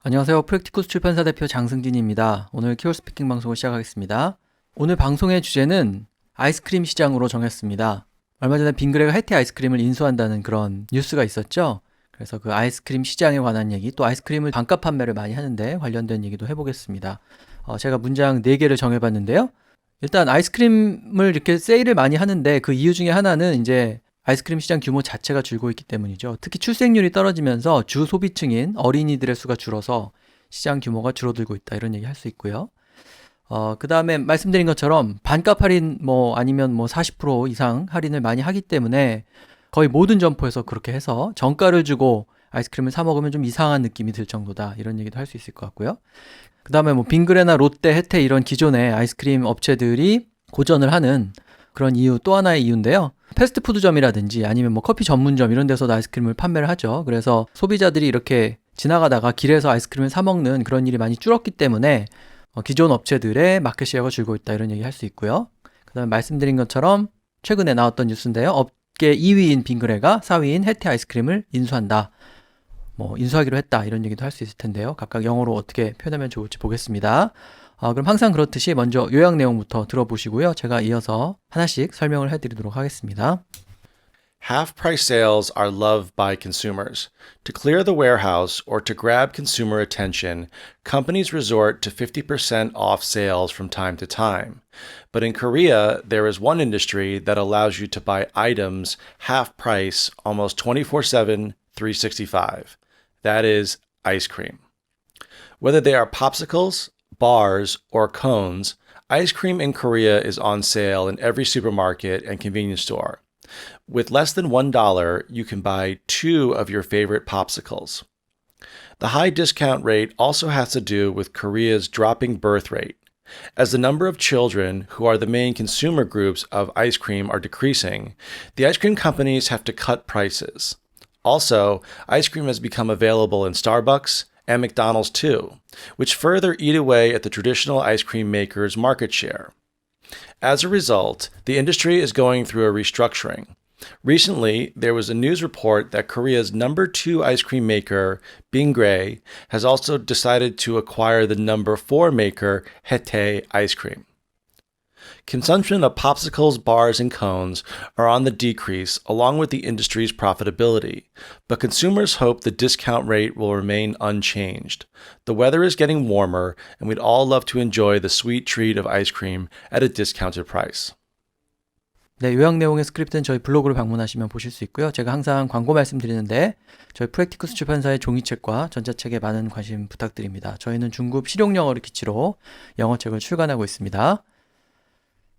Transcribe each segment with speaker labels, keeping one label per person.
Speaker 1: 안녕하세요. 프랙티쿠스 출판사 대표 장승진입니다. 오늘 키워드 스피킹 방송을 시작하겠습니다. 오늘 방송의 주제는 아이스크림 시장으로 정했습니다. 얼마 전에 빙그레가 해태 아이스크림을 인수한다는 그런 뉴스가 있었죠. 그래서 그 아이스크림 시장에 관한 얘기, 또 아이스크림을 반가 판매를 많이 하는데 관련된 얘기도 해보겠습니다. 제가 문장 4개를 정해봤는데요. 일단 아이스크림을 이렇게 세일을 많이 하는데 그 이유 중에 하나는 이제 아이스크림 시장 규모 자체가 줄고 있기 때문이죠. 특히 출생률이 떨어지면서 주 소비층인 어린이들의 수가 줄어서 시장 규모가 줄어들고 있다. 이런 얘기 할 수 있고요. 그 다음에 말씀드린 것처럼 반값 할인 아니면 40% 이상 할인을 많이 하기 때문에 거의 모든 점포에서 그렇게 해서 정가를 주고 아이스크림을 사 먹으면 좀 이상한 느낌이 들 정도다. 이런 얘기도 할 수 있을 것 같고요. 그 다음에 빙그레나 롯데, 혜태 이런 기존의 아이스크림 업체들이 고전을 하는 그런 이유, 또 하나의 이유인데요. 패스트푸드점이라든지 아니면 커피 전문점 이런 데서도 아이스크림을 판매를 하죠. 그래서 소비자들이 이렇게 지나가다가 길에서 아이스크림을 사 먹는 그런 일이 많이 줄었기 때문에 기존 업체들의 마켓 시어가 줄고 있다. 이런 얘기 할 수 있고요. 그 다음에 말씀드린 것처럼 최근에 나왔던 뉴스인데요. 업계 2위인 빙그레가 4위인 혜태 아이스크림을 인수한다. 인수하기로 했다. 이런 얘기도 할 수 있을 텐데요. 각각 영어로 어떻게 표현하면 좋을지 보겠습니다. 그럼 항상 그렇듯이 먼저 요약 내용부터 들어보시고요. 제가 이어서 하나씩 설명을 해드리도록 하겠습니다.
Speaker 2: Half-price sales are loved by consumers. To clear the warehouse or to grab consumer attention, companies resort to 50% off sales from time to time. But in Korea, there is one industry that allows you to buy items half price almost 24/7, 365. That is ice cream. Whether they are popsicles, bars, or cones, ice cream in Korea is on sale in every supermarket and convenience store. With less than $1, you can buy 2 of your favorite popsicles. The high discount rate also has to do with Korea's dropping birth rate. As the number of children who are the main consumer groups of ice cream are decreasing, the ice cream companies have to cut prices. Also, ice cream has become available in Starbucks and McDonald's too, which further eat away at the traditional ice cream makers' market share. As a result, the industry is going through a restructuring. Recently, there was a news report that Korea's number 2 ice cream maker, Bingray, has also decided to acquire the number 4 maker, Hete Ice Cream. Consumption of popsicles, bars, and cones are on the decrease along with the industry's profitability, but consumers hope the discount rate will remain unchanged. The weather is getting warmer, and we'd all love to enjoy the sweet treat of ice cream at a discounted price.
Speaker 1: 네, 요약 내용의 스크립트는 저희 블로그를 방문하시면 보실 수 있고요. 제가 항상 광고 말씀드리는데 저희 프랙티쿠스 출판사의 종이책과 전자책에 많은 관심 부탁드립니다. 저희는 중급 실용영어를 기치로 영어책을 출간하고 있습니다.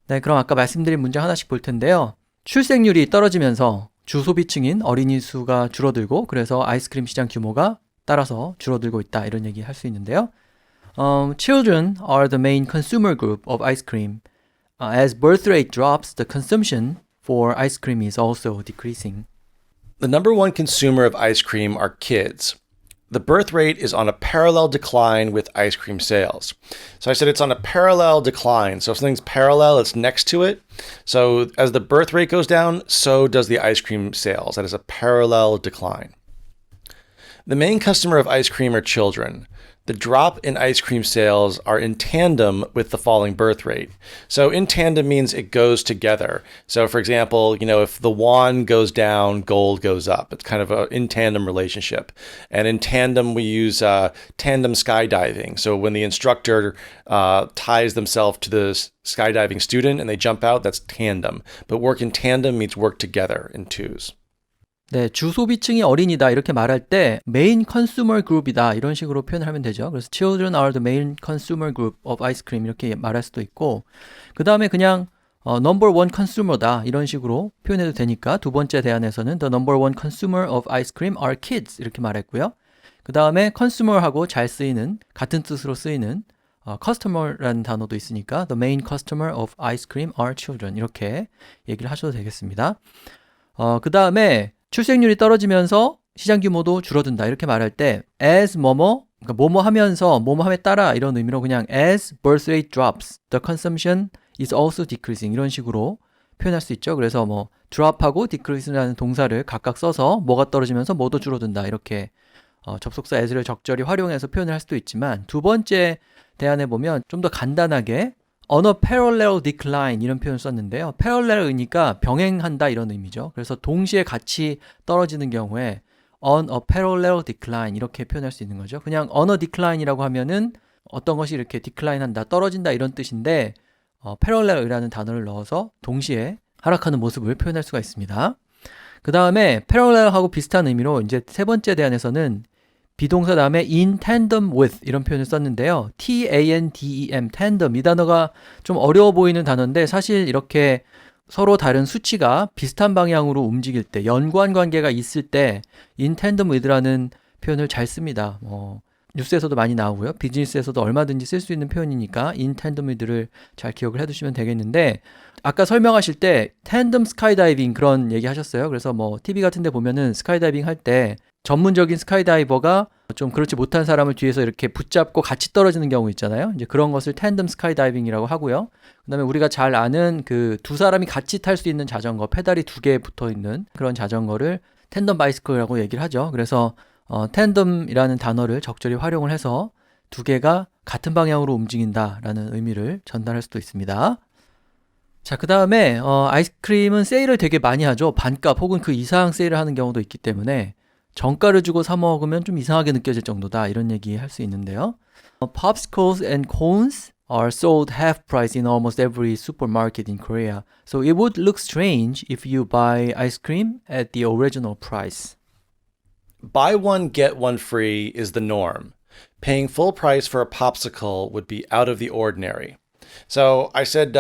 Speaker 1: 네, 그럼 아까 말씀드린 문장 하나씩 볼 텐데요. 출생률이 떨어지면서 주소비층인 어린이 수가 줄어들고 그래서 아이스크림 시장 규모가 따라서 줄어들고 있다. 이런 얘기 할 수 있는데요. Children are the main consumer group of ice cream. As birth rate drops, the consumption for ice cream is also decreasing.
Speaker 2: The number one consumer of ice cream are kids. The birth rate is on a parallel decline with ice cream sales. So I said it's on a parallel decline. So if something's parallel, it's next to it. So as the birth rate goes down, so does the ice cream sales. That is a parallel decline. The main customer of ice cream are children. The drop in ice cream sales are in tandem with the falling birth rate. So in tandem means it goes together. So for example, if the won goes down, gold goes up. It's kind of an in tandem relationship. And in tandem, we use tandem skydiving. So when the instructor ties themselves to the skydiving student and they jump out, that's tandem. But work in tandem means work together in twos.
Speaker 1: 네, 주소비층이 어린이다 이렇게 말할 때 메인 컨슈머 그룹이다 이런 식으로 표현을 하면 되죠. 그래서 children are the main consumer group of ice cream 이렇게 말할 수도 있고 그 다음에 그냥 number one consumer다 이런 식으로 표현해도 되니까 두 번째 대안에서는 the number one consumer of ice cream are kids 이렇게 말했고요. 그 다음에 consumer하고 잘 쓰이는 같은 뜻으로 쓰이는 customer라는 단어도 있으니까 the main customer of ice cream are children 이렇게 얘기를 하셔도 되겠습니다. 그 다음에 출생률이 떨어지면서 시장 규모도 줄어든다 이렇게 말할 때 as 그러니까 뭐뭐 하면서 뭐뭐함에 따라 이런 의미로 그냥 as birth rate drops, the consumption is also decreasing 이런 식으로 표현할 수 있죠. 그래서 drop하고 decrease라는 동사를 각각 써서 뭐가 떨어지면서 뭐도 줄어든다 이렇게 접속사 as를 적절히 활용해서 표현을 할 수도 있지만 두 번째 대안에 보면 좀 더 간단하게 on a parallel decline 이런 표현을 썼는데요. parallel이니까 병행한다 이런 의미죠. 그래서 동시에 같이 떨어지는 경우에 on a parallel decline 이렇게 표현할 수 있는 거죠. 그냥 on a decline이라고 하면은 어떤 것이 이렇게 decline한다, 떨어진다 이런 뜻인데 parallel이라는 단어를 넣어서 동시에 하락하는 모습을 표현할 수가 있습니다. 그 다음에 parallel하고 비슷한 의미로 이제 세 번째 대안에서는 비동사 다음에 in tandem with 이런 표현을 썼는데요. T-A-N-D-E-M, tandem 이 단어가 좀 어려워 보이는 단어인데 사실 이렇게 서로 다른 수치가 비슷한 방향으로 움직일 때, 연관 관계가 있을 때 in tandem with라는 표현을 잘 씁니다. 뉴스에서도 많이 나오고요. 비즈니스에서도 얼마든지 쓸 수 있는 표현이니까 in tandem with를 잘 기억을 해두시면 되겠는데 아까 설명하실 때 tandem skydiving 그런 얘기 하셨어요. 그래서 TV 같은 데 보면은 스카이다이빙 할 때 전문적인 스카이다이버가 좀 그렇지 못한 사람을 뒤에서 이렇게 붙잡고 같이 떨어지는 경우 있잖아요. 이제 그런 것을 tandem skydiving이라고 하고요. 그다음에 우리가 잘 아는 그 두 사람이 같이 탈 수 있는 자전거, 페달이 두 개 붙어 있는 그런 자전거를 tandem bicycle라고 얘기를 하죠. 그래서 tandem이라는 단어를 적절히 활용을 해서 두 개가 같은 방향으로 움직인다라는 의미를 전달할 수도 있습니다. 자, 그 다음에 아이스크림은 세일을 되게 많이 하죠. 반값 혹은 그 이상 세일을 하는 경우도 있기 때문에 정가를 주고 사 먹으면 좀 이상하게 느껴질 정도다 이런 얘기 할 수 있는데요. Popsicles and cones are sold half price in almost every supermarket in Korea. So it would look strange if you buy ice cream at the original price.
Speaker 2: Buy one, get one free is the norm. Paying full price for a popsicle would be out of the ordinary. So I said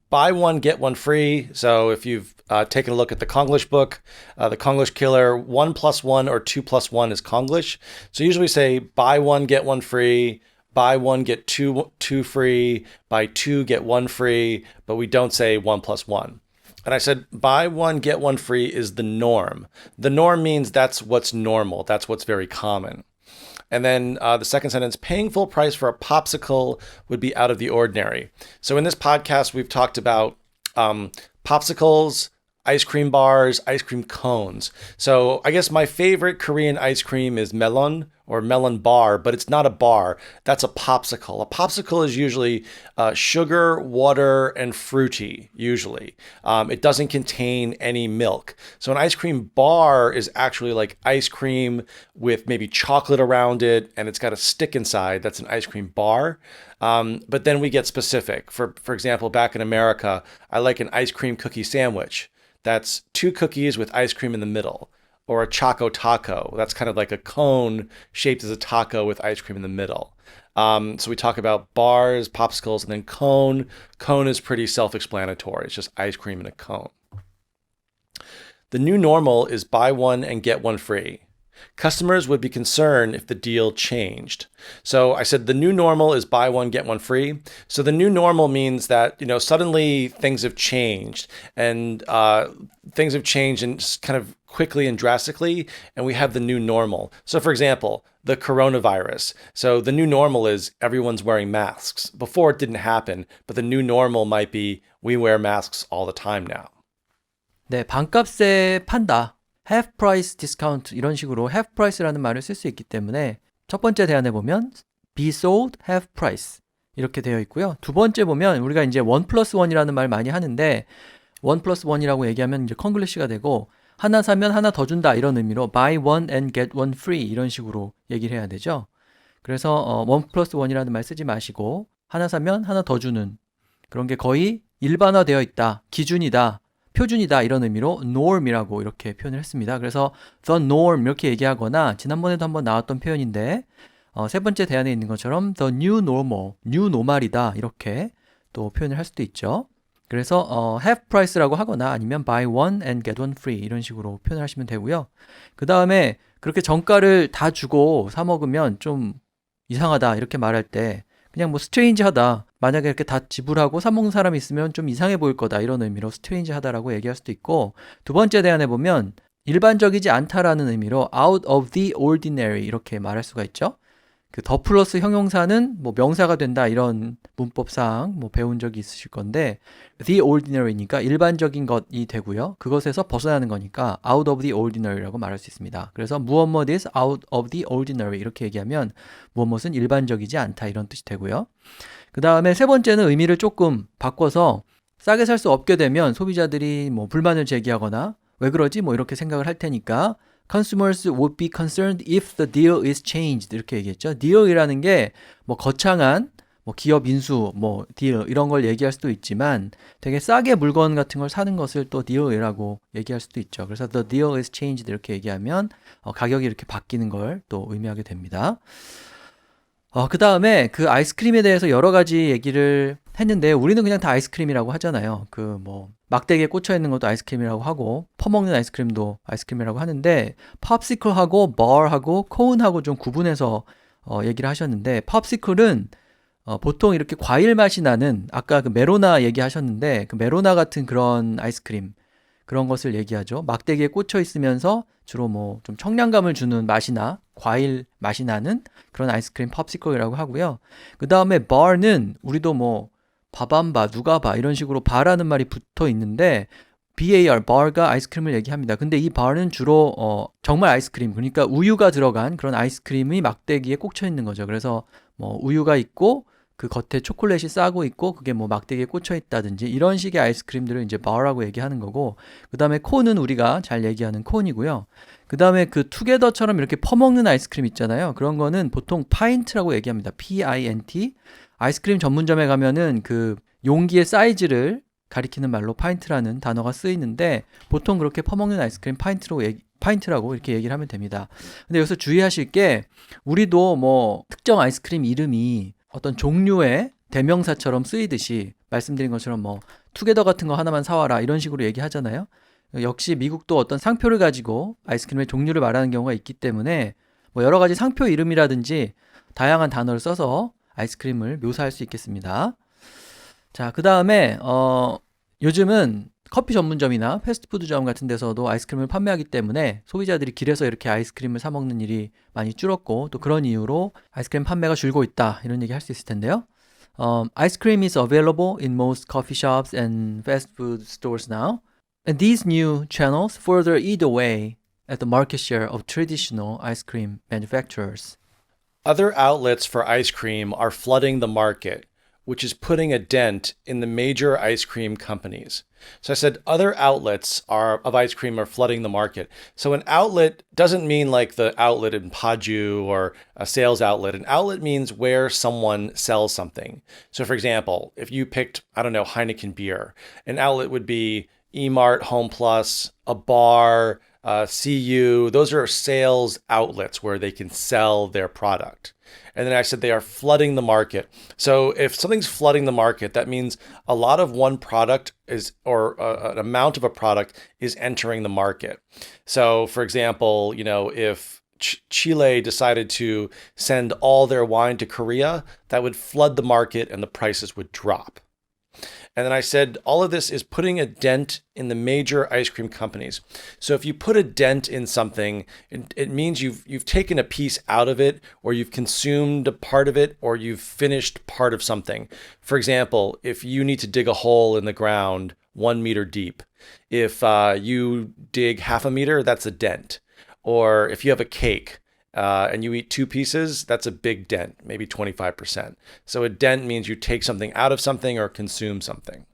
Speaker 2: buy one, get one free. So if you've taken a look at the Konglish book, the Konglish killer, 1 + 1 or 2 + 1 is Konglish. So usually we say buy one, get one free, buy one, get two free, buy two, get one free, but we don't say 1 + 1. And I said, buy one, get one free is the norm. The norm means that's what's normal. That's what's very common. And then the second sentence, paying full price for a popsicle would be out of the ordinary. So in this podcast, we've talked about popsicles, ice cream bars, ice cream cones. So I guess my favorite Korean ice cream is melon or melon bar, but it's not a bar. That's a popsicle. A popsicle is usually sugar, water, and fruity, usually. It doesn't contain any milk. So an ice cream bar is actually like ice cream with maybe chocolate around it, and it's got a stick inside. That's an ice cream bar. But then we get specific. For example, back in America, I like an ice cream cookie sandwich. That's 2 cookies with ice cream in the middle. Or a Choco Taco. That's kind of like a cone shaped as a taco with ice cream in the middle. So we talk about bars, popsicles, and then cone. Cone is pretty self-explanatory. It's just ice cream in a cone. The new normal is buy one and get one free. Customers would be concerned if the deal changed. So I said the new normal is buy one, get one free. So the new normal means that, suddenly things have changed and things have changed and kind of quickly and drastically, and we have the new normal. So for example, the coronavirus. So the new normal is everyone's wearing masks. Before it didn't happen, but the new normal might be we wear masks all the time now.
Speaker 1: 네, 반값에 판다. half price discount 이런 식으로 half price라는 말을 쓸 수 있기 때문에 첫 번째 대안에 보면 be sold half price 이렇게 되어 있고요. 두 번째 보면 우리가 이제 1 + 1이라는 말 많이 하는데 1 + 1이라고 얘기하면 이제 콩글리시가 되고 하나 사면 하나 더 준다 이런 의미로 buy one and get one free 이런 식으로 얘기를 해야 되죠. 그래서 1 + 1이라는 말 쓰지 마시고 하나 사면 하나 더 주는 그런 게 거의 일반화되어 있다. 기준이다. 표준이다 이런 의미로 norm이라고 이렇게 표현을 했습니다. 그래서 the norm 이렇게 얘기하거나 지난번에도 한번 나왔던 표현인데 세 번째 대안에 있는 것처럼 the new normal, new normal이다 이렇게 또 표현을 할 수도 있죠. 그래서 half price라고 하거나 아니면 buy one and get one free 이런 식으로 표현을 하시면 되고요. 그 다음에 그렇게 정가를 다 주고 사 먹으면 좀 이상하다 이렇게 말할 때 그냥 스트레인지하다. 만약에 이렇게 다 지불하고 사 먹는 사람이 있으면 좀 이상해 보일 거다. 이런 의미로 스트레인지하다라고 얘기할 수도 있고 두 번째 대안에 보면 일반적이지 않다라는 의미로 out of the ordinary 이렇게 말할 수가 있죠. 그 더 플러스 형용사는 뭐 명사가 된다 이런 문법상 뭐 배운 적이 있으실 건데 the ordinary니까 일반적인 것이 되고요. 그것에서 벗어나는 거니까 out of the ordinary라고 말할 수 있습니다. 그래서 무엇 is out of the ordinary 이렇게 얘기하면 무엇은 일반적이지 않다 이런 뜻이 되고요. 그 다음에 세 번째는 의미를 조금 바꿔서 싸게 살 수 없게 되면 소비자들이 뭐 불만을 제기하거나 왜 그러지? 뭐 이렇게 생각을 할 테니까 Consumers would be concerned if the deal is changed 이렇게 얘기했죠. deal이라는 게 뭐 거창한 뭐 기업 인수, 뭐 deal 이런 걸 얘기할 수도 있지만 되게 싸게 물건 같은 걸 사는 것을 또 deal이라고 얘기할 수도 있죠. 그래서 the deal is changed 이렇게 얘기하면 가격이 이렇게 바뀌는 걸 또 의미하게 됩니다. 그 다음에 그 아이스크림에 대해서 여러 가지 얘기를 했는데 우리는 그냥 다 아이스크림이라고 하잖아요. 그 뭐 막대기에 꽂혀 있는 것도 아이스크림이라고 하고 퍼먹는 아이스크림도 아이스크림이라고 하는데 팝시클하고 bar하고 코운하고 좀 구분해서 얘기를 하셨는데 팝시클은 보통 이렇게 과일 맛이 나는 아까 그 메로나 얘기하셨는데 그 메로나 같은 그런 아이스크림 그런 것을 얘기하죠. 막대기에 꽂혀 있으면서 주로 뭐 좀 청량감을 주는 맛이나 과일 맛이 나는 그런 아이스크림 팝시클이라고 하고요. 그 다음에 bar는 우리도 뭐 바밤바, 누가바 이런 식으로 바라는 말이 붙어 있는데 bar, bar가 아이스크림을 얘기합니다. 근데 이 bar는 주로 정말 아이스크림, 그러니까 우유가 들어간 그런 아이스크림이 막대기에 꽂혀 있는 거죠. 그래서 뭐 우유가 있고 그 겉에 초콜릿이 싸고 있고 그게 뭐 막대기에 꽂혀 있다든지 이런 식의 아이스크림들을 이제 bar라고 얘기하는 거고 그 다음에 콘은 우리가 잘 얘기하는 콘이고요. 그 다음에 그 투게더처럼 이렇게 퍼먹는 아이스크림 있잖아요. 그런 거는 보통 pint라고 얘기합니다. P-I-N-T. 아이스크림 전문점에 가면은 그 용기의 사이즈를 가리키는 말로 pint라는 단어가 쓰이는데 보통 그렇게 퍼먹는 아이스크림 pint라고 이렇게 얘기를 하면 됩니다. 근데 여기서 주의하실 게 우리도 뭐 특정 아이스크림 이름이 어떤 종류의 대명사처럼 쓰이듯이 말씀드린 것처럼 뭐 투게더 같은 거 하나만 사와라 이런 식으로 얘기하잖아요. 역시 미국도 어떤 상표를 가지고 아이스크림의 종류를 말하는 경우가 있기 때문에 뭐 여러 가지 상표 이름이라든지 다양한 단어를 써서 아이스크림을 묘사할 수 있겠습니다. 자, 그 다음에 요즘은 커피 전문점이나 패스트푸드점 같은 데서도 아이스크림을 판매하기 때문에 소비자들이 길에서 이렇게 아이스크림을 사 먹는 일이 많이 줄었고 또 그런 이유로 아이스크림 판매가 줄고 있다 이런 얘기 할 수 있을 텐데요. Ice cream is available in most coffee shops and fast food stores now. And these new channels further eat away at the market share of traditional ice cream manufacturers.
Speaker 2: Other outlets for ice cream are flooding the market, which is putting a dent in the major ice cream companies. So I said other outlets of ice cream are flooding the market. So an outlet doesn't mean like the outlet in Paju or a sales outlet. An outlet means where someone sells something. So for example, if you picked, I don't know, Heineken beer, an outlet would be Emart, Home Plus, a bar, CU. Those are sales outlets where they can sell their product. And then I said they are flooding the market. So if something's flooding the market, that means a lot of one product is, or an amount of a product is entering the market. So for example, you know, if Chile decided to send all their wine to Korea, that would flood the market and the prices would drop. And then I said, all of this is putting a dent in the major ice cream companies. So if you put a dent in something, it means you've taken a piece out of it, or you've consumed a part of it, or you've finished part of something. For example, if you need to dig a hole in the ground 1 meter deep, if you dig half a meter, that's a dent. Or if you have a cake, and you eat 2 pieces, that's a big dent, maybe 25%. So a dent means you take something out of something or consume something.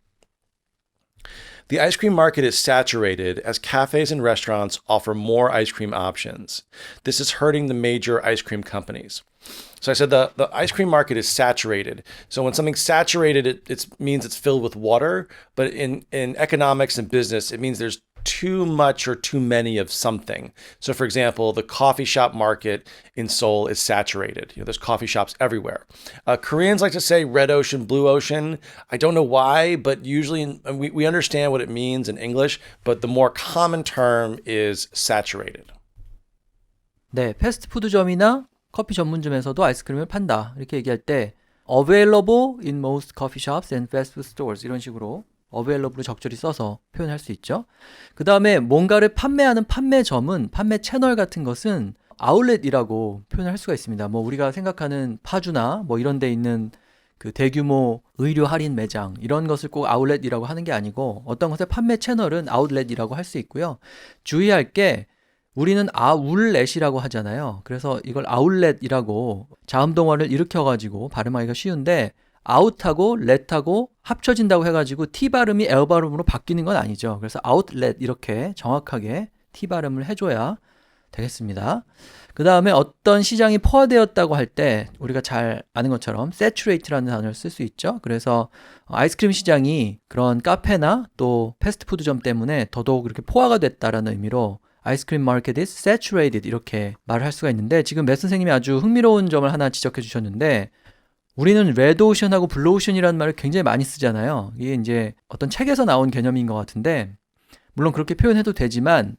Speaker 2: The ice cream market is saturated as cafes and restaurants offer more ice cream options. This is hurting the major ice cream companies. So I said the ice cream market is saturated. So when something's saturated, it means it's filled with water. But in economics and business, it means there's too much or too many of something. So for example, the coffee shop market in Seoul is saturated. You know, there's coffee shops everywhere. Koreans like to say red ocean, blue ocean. I don't know why, but usually we understand what it means in English, but the more common term is saturated.
Speaker 1: 네, 패스트푸드점이나 커피 전문점에서도 아이스크림을 판다 이렇게 얘기할 때 available in most coffee shops and fast food stores 이런 식으로 available로 적절히 써서 표현할 수 있죠. 그 다음에 뭔가를 판매하는 판매점은 판매 채널 같은 것은 아울렛이라고 표현할 수가 있습니다. 뭐 우리가 생각하는 파주나 뭐 이런 데 있는 그 대규모 의류 할인 매장 이런 것을 꼭 아울렛이라고 하는 게 아니고 어떤 것의 판매 채널은 아웃렛이라고 할 수 있고요. 주의할 게 우리는 아울렛이라고 하잖아요. 그래서 이걸 아울렛이라고 자음동화를 일으켜가지고 발음하기가 쉬운데 아웃하고 렛하고 합쳐진다고 해가지고 T 발음이 L 발음으로 바뀌는 건 아니죠. 그래서 아웃렛 이렇게 정확하게 T 발음을 해줘야 되겠습니다. 그 다음에 어떤 시장이 포화되었다고 할 때 우리가 잘 아는 것처럼 saturated라는 단어를 쓸 수 있죠. 그래서 아이스크림 시장이 그런 카페나 또 패스트푸드점 때문에 더더욱 이렇게 포화가 됐다라는 의미로 아이스크림 마켓 is saturated 이렇게 말을 할 수가 있는데 지금 맷 선생님이 아주 흥미로운 점을 하나 지적해 주셨는데 우리는 레드 오션하고 블루 오션이라는 말을 굉장히 많이 쓰잖아요. 이게 이제 어떤 책에서 나온 개념인 것 같은데 물론 그렇게 표현해도 되지만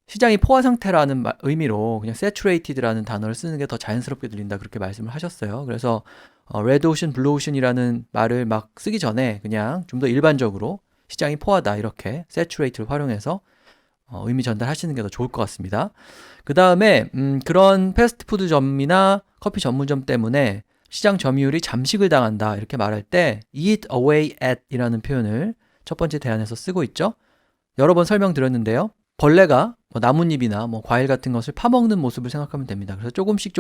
Speaker 1: 시장이 포화 상태라는 의미로 그냥 saturated라는 단어를 쓰는 게 더 자연스럽게 들린다 그렇게 말씀을 하셨어요. 그래서 red ocean, blue ocean이라는 말을 막 쓰기 전에 그냥 좀 더 일반적으로 시장이 포화다 이렇게 saturated를 활용해서 의미 전달하시는 게 더 좋을 것 같습니다. 그 다음에 그런 패스트푸드점이나 커피 전문점 때문에 시장 점유율이 잠식을 당한다 이렇게 말할 때 eat away at 이라는 표현을 첫 번째 대안에서 쓰고 있죠. 여러 번 설명드렸는데요. 벌레가 뭐 나뭇잎이나 뭐 과일 같은 것을 파먹는 모습을 생각하면 됩니다. 그래서 조금씩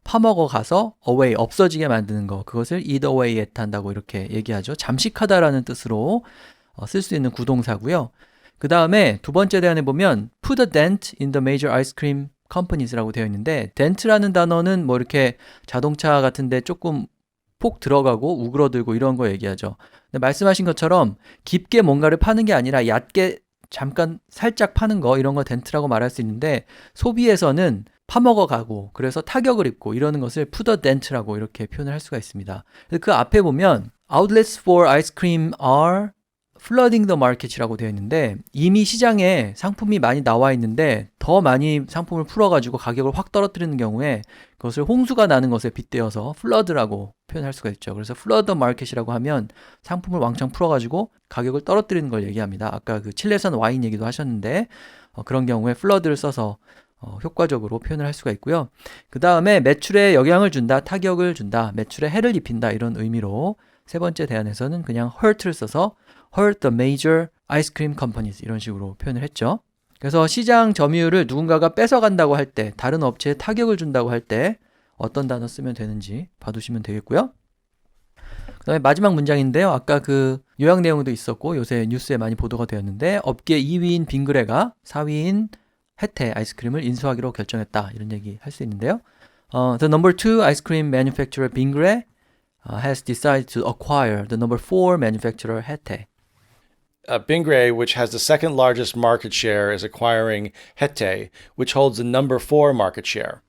Speaker 1: 파먹어 가서 away 없어지게 만드는 거 그것을 eat away at 한다고 이렇게 얘기하죠. 잠식하다라는 뜻으로 쓸 수 있는 구동사고요. 그 다음에 두 번째 대안에 보면 put a dent in the major ice cream companies라고 되어 있는데 dent라는 단어는 뭐 이렇게 자동차 같은데 조금 폭 들어가고 우그러들고 이런 거 얘기하죠. 근데 말씀하신 것처럼 깊게 뭔가를 파는 게 아니라 얕게 잠깐 살짝 파는 거 이런 거 덴트라고 말할 수 있는데 소비에서는 파먹어 가고 그래서 타격을 입고 이러는 것을 put a dent라고 이렇게 표현을 할 수가 있습니다. 그 앞에 보면 outlets for ice cream are flooding the market이라고 되어 있는데 이미 시장에 상품이 많이 나와 있는데 더 많이 상품을 풀어가지고 가격을 확 떨어뜨리는 경우에 그것을 홍수가 나는 것에 빗대어서 flood라고 표현할 수가 있죠. 그래서 flood the market이라고 하면 상품을 왕창 풀어가지고 가격을 떨어뜨리는 걸 얘기합니다. 아까 그 칠레산 와인 얘기도 하셨는데 그런 경우에 flood를 써서 효과적으로 표현을 할 수가 있고요. 그 다음에 매출에 영향을 준다, 타격을 준다, 매출에 해를 입힌다 이런 의미로 세 번째 대안에서는 그냥 hurt를 써서 hurt the major ice cream companies 이런 식으로 표현을 했죠. 그래서 시장 점유율을 누군가가 뺏어간다고 할 때, 다른 업체에 타격을 준다고 할 때 어떤 단어 쓰면 되는지 봐두시면 되겠고요. 그 다음에 마지막 문장인데요. 아까 그 요약 내용도 있었고 요새 뉴스에 많이 보도가 되었는데 업계 2위인 빙그레가 4위인 혜태 아이스크림을 인수하기로 결정했다. 이런 얘기 할 수 있는데요. The number 2 ice cream manufacturer 빙그레 has decided to acquire the number 4 manufacturer 혜태.
Speaker 2: Bingray, which has the second largest market share, is acquiring Hete, which holds the number 4 market share.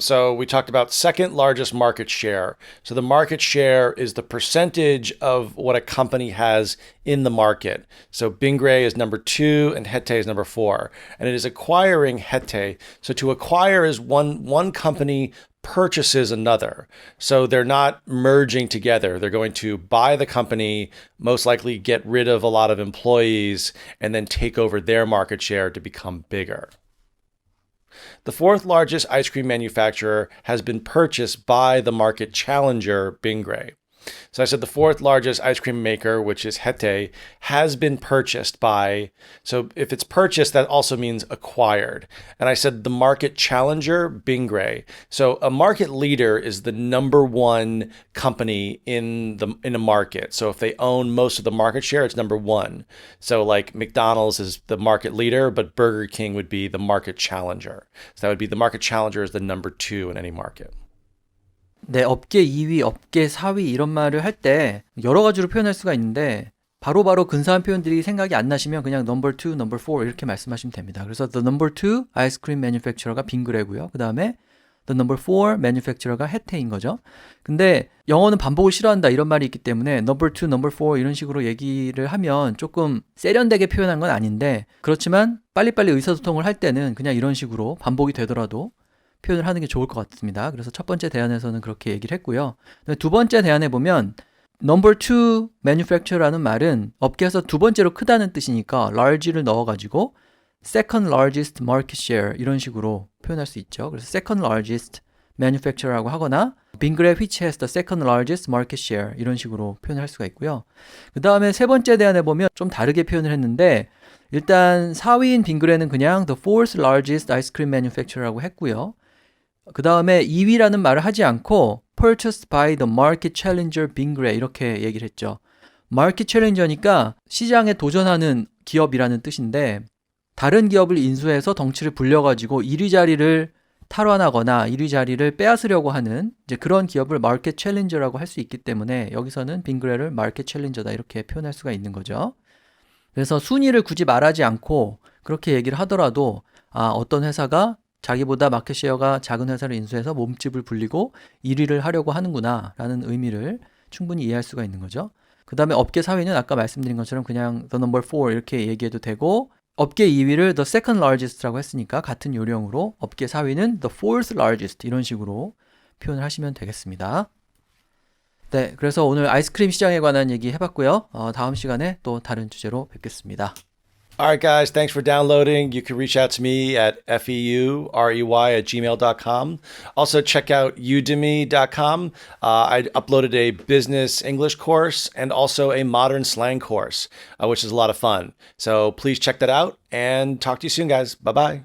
Speaker 2: So we talked about second largest market share. So the market share is the percentage of what a company has in the market. So Bingray is number 2 and Hete is number 4. And it is acquiring Hete. So to acquire is one company purchases another. So they're not merging together. They're going to buy the company, most likely get rid of a lot of employees, and then take over their market share to become bigger. The fourth largest ice cream manufacturer has been purchased by the market challenger, Bingray. So I said the fourth largest ice cream maker, which is Hete, has been purchased by, so if it's purchased, that also means acquired. And I said the market challenger, Bingray. So a market leader is the number one company in a market. So if they own most of the market share, it's number 1. So like McDonald's is the market leader, but Burger King would be the market challenger. So that would be the market challenger is the number 2 in any market.
Speaker 1: 네, 업계 2위, 업계 4위 이런 말을 할 때 여러 가지로 표현할 수가 있는데 바로바로 근사한 표현들이 생각이 안 나시면 그냥 number 2, number 4 이렇게 말씀하시면 됩니다. 그래서 the number 2 아이스크림 매니팩처러가 빙그레고요. 그 다음에 the number 4 매니팩처러가 혜태인 거죠. 근데 영어는 반복을 싫어한다 이런 말이 있기 때문에 number 2, number 4 이런 식으로 얘기를 하면 조금 세련되게 표현한 건 아닌데 그렇지만 빨리빨리 의사소통을 할 때는 그냥 이런 식으로 반복이 되더라도 표현을 하는 게 좋을 것 같습니다. 그래서 첫 번째 대안에서는 그렇게 얘기를 했고요. 두 번째 대안에 보면 number 2 manufacturer라는 말은 업계에서 두 번째로 크다는 뜻이니까 large를 넣어가지고 second largest market share 이런 식으로 표현할 수 있죠. 그래서 second largest manufacturer라고 하거나 빙그레 which has the second largest market share 이런 식으로 표현할 수가 있고요. 그 다음에 세 번째 대안에 보면 좀 다르게 표현을 했는데 일단 4위인 빙그레는 그냥 the fourth largest ice cream manufacturer라고 했고요. 그 다음에 2위라는 말을 하지 않고 purchased by the market challenger 빙그레 이렇게 얘기를 했죠. market challenger니까 시장에 도전하는 기업이라는 뜻인데 다른 기업을 인수해서 덩치를 불려가지고 1위 자리를 탈환하거나 1위 자리를 빼앗으려고 하는 이제 그런 기업을 마켓 챌린저라고 할 수 있기 때문에 여기서는 빙그레를 마켓 챌린저다 이렇게 표현할 수가 있는 거죠. 그래서 순위를 굳이 말하지 않고 그렇게 얘기를 하더라도 어떤 회사가 자기보다 마켓 셰어가 작은 회사를 인수해서 몸집을 불리고 1위를 하려고 하는구나 라는 의미를 충분히 이해할 수가 있는 거죠. 그 다음에 업계 4위는 아까 말씀드린 것처럼 그냥 the number 4 이렇게 얘기해도 되고 업계 2위를 the second largest라고 했으니까 같은 요령으로 업계 4위는 the fourth largest 이런 식으로 표현을 하시면 되겠습니다. 네, 그래서 오늘 아이스크림 시장에 관한 얘기 해봤고요. 다음 시간에 또 다른 주제로 뵙겠습니다.
Speaker 2: Alright, guys, thanks for downloading. You can reach out to me at feurey@gmail.com. Also, check out udemy.com. I uploaded a business English course and also a modern slang course, which is a lot of fun. So please check that out and talk to you soon, guys. Bye bye.